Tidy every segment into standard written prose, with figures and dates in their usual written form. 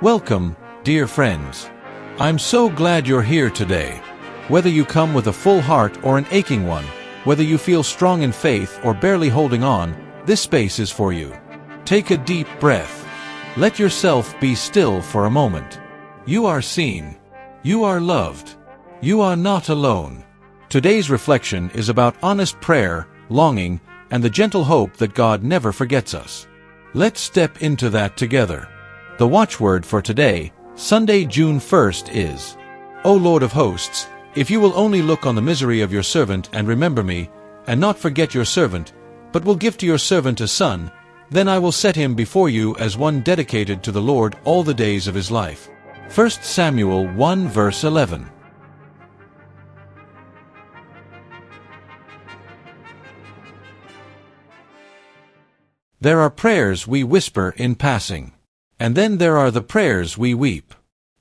Welcome, dear friends. I'm so glad you're here today. Whether you come with a full heart or an aching one, whether you feel strong in faith or barely holding on, this space is for you. Take a deep breath. Let yourself be still for a moment. You are seen. You are loved. You are not alone. Today's reflection is about honest prayer, longing, and the gentle hope that God never forgets us. Let's step into that together. The watchword for today, Sunday, June 1st is, O Lord of hosts, if you will only look on the misery of your servant and remember me, and not forget your servant, but will give to your servant a son, then I will set him before you as one dedicated to the Lord all the days of his life. 1 Samuel 1 verse 11. There are prayers we whisper in passing. And then there are the prayers we weep.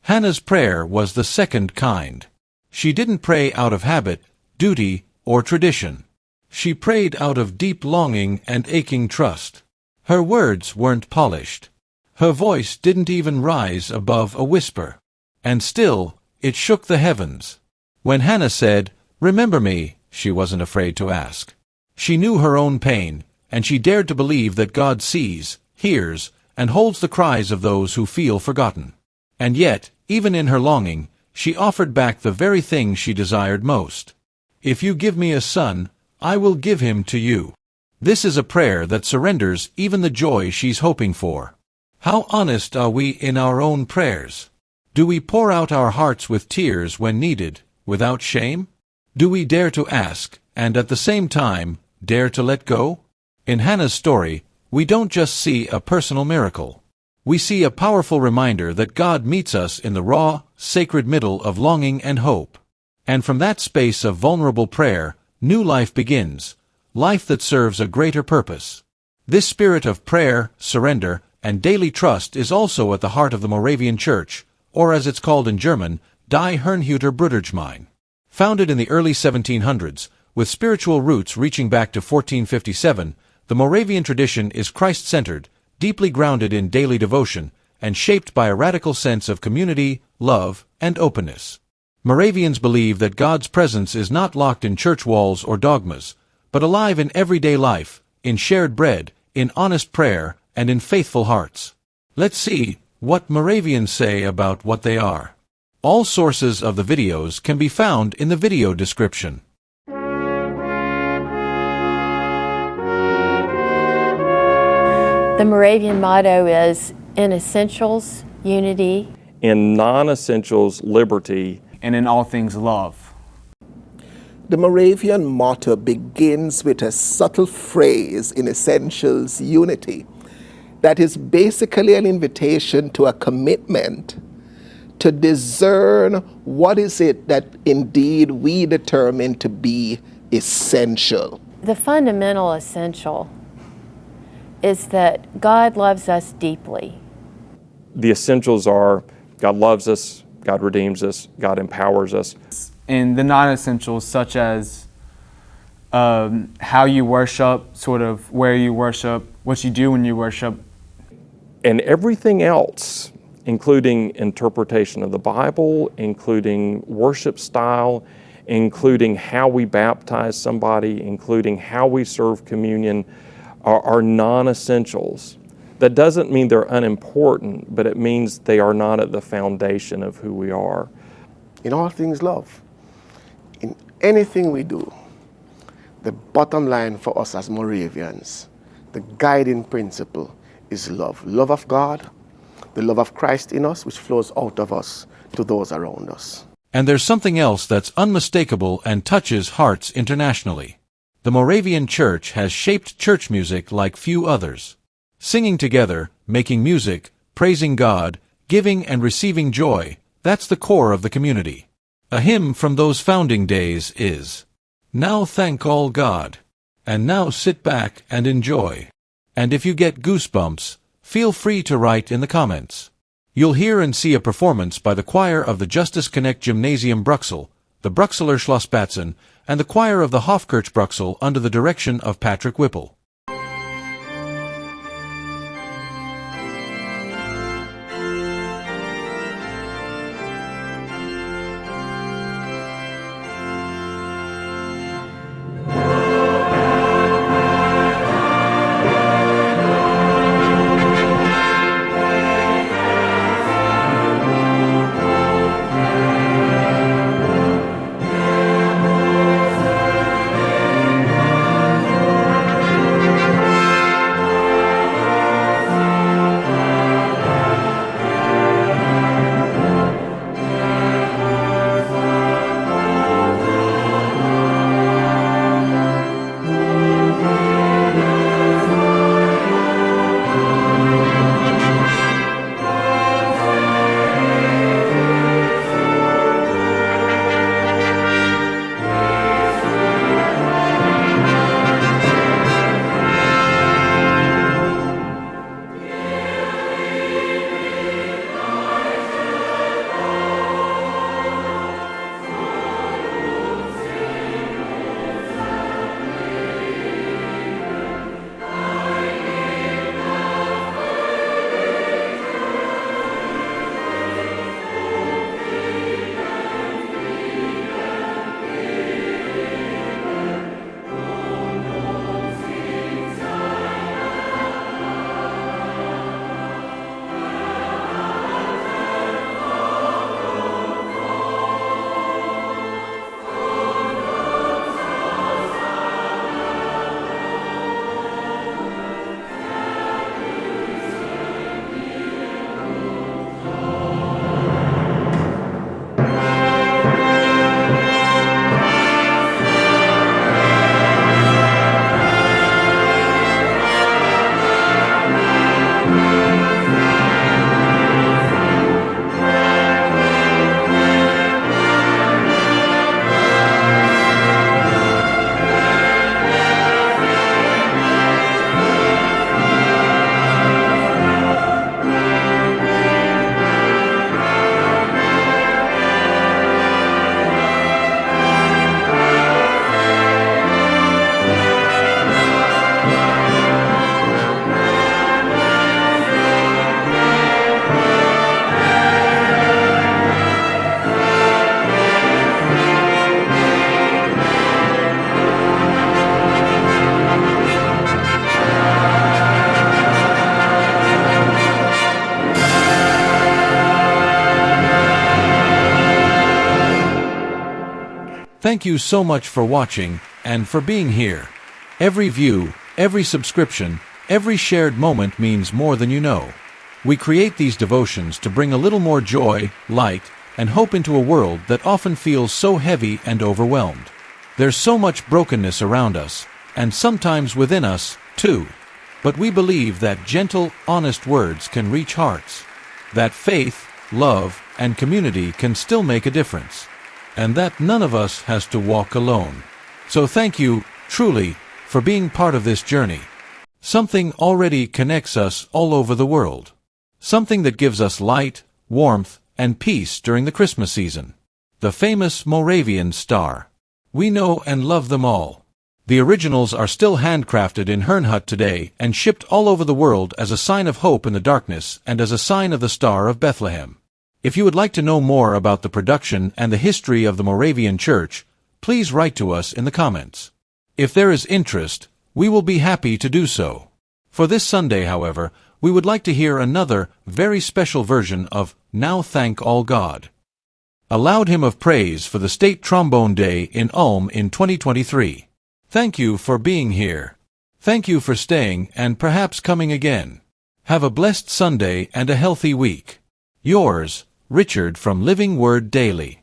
Hannah's prayer was the second kind. She didn't pray out of habit, duty, or tradition. She prayed out of deep longing and aching trust. Her words weren't polished. Her voice didn't even rise above a whisper. And still, it shook the heavens. When Hannah said, "Remember me," she wasn't afraid to ask. She knew her own pain, and she dared to believe that God sees, hears, and holds the cries of those who feel forgotten. And yet, even in her longing, she offered back the very thing she desired most. If you give me a son, I will give him to you. This is a prayer that surrenders even the joy she's hoping for. How honest are we in our own prayers? Do we pour out our hearts with tears when needed, without shame? Do we dare to ask, and at the same time, dare to let go? In Hannah's story, we don't just see a personal miracle. We see a powerful reminder that God meets us in the raw, sacred middle of longing and hope. And from that space of vulnerable prayer, new life begins, life that serves a greater purpose. This spirit of prayer, surrender, and daily trust is also at the heart of the Moravian Church, or as it's called in German, Die Herrnhuter Brüdergemeine. Founded in the early 1700s, with spiritual roots reaching back to 1457, the Moravian tradition is Christ-centered, deeply grounded in daily devotion, and shaped by a radical sense of community, love, and openness. Moravians believe that God's presence is not locked in church walls or dogmas, but alive in everyday life, in shared bread, in honest prayer, and in faithful hearts. Let's see what Moravians say about what they are. All sources of the videos can be found in the video description. The Moravian motto is, in essentials, unity. In non-essentials, liberty. And in all things, love. The Moravian motto begins with a subtle phrase, in essentials, unity, that is basically an invitation to a commitment to discern what is it that indeed we determine to be essential. The fundamental essential is that God loves us deeply. The essentials are God loves us, God redeems us, God empowers us. And the non-essentials, such as how you worship, sort of where you worship, what you do when you worship. And everything else, including interpretation of the Bible, including worship style, including how we baptize somebody, including how we serve communion, are non-essentials. That doesn't mean they're unimportant, but it means they are not at the foundation of who we are. In all things, love. In anything we do, the bottom line for us as Moravians, the guiding principle is love. Love of God, the love of Christ in us, which flows out of us to those around us. And there's something else that's unmistakable and touches hearts internationally. The Moravian Church has shaped church music like few others. Singing together, making music, praising God, giving and receiving joy, that's the core of the community. A hymn from those founding days is, "Now thank all God, and now sit back and enjoy." And if you get goosebumps, feel free to write in the comments. You'll hear and see a performance by the choir of the Justice Connect Gymnasium Bruxelles, the Bruxeller Schlossbatzen, and the choir of the Hofkirch Bruxelles under the direction of Patrick Whipple. Thank you so much for watching and for being here. Every view, every subscription, every shared moment means more than you know. We create these devotions to bring a little more joy, light, and hope into a world that often feels so heavy and overwhelmed. There's so much brokenness around us, and sometimes within us, too. But we believe that gentle, honest words can reach hearts. That faith, love, and community can still make a difference. And that none of us has to walk alone. So thank you, truly, for being part of this journey. Something already connects us all over the world. Something that gives us light, warmth, and peace during the Christmas season. The famous Moravian star. We know and love them all. The originals are still handcrafted in Herrnhut today and shipped all over the world as a sign of hope in the darkness and as a sign of the Star of Bethlehem. If you would like to know more about the production and the history of the Moravian Church, please write to us in the comments. If there is interest, we will be happy to do so. For this Sunday, however, we would like to hear another, very special version of Now Thank All God. A loud hymn of praise for the State Trombone Day in Ulm in 2023. Thank you for being here. Thank you for staying and perhaps coming again. Have a blessed Sunday and a healthy week. Yours, Richard from Living Word Daily.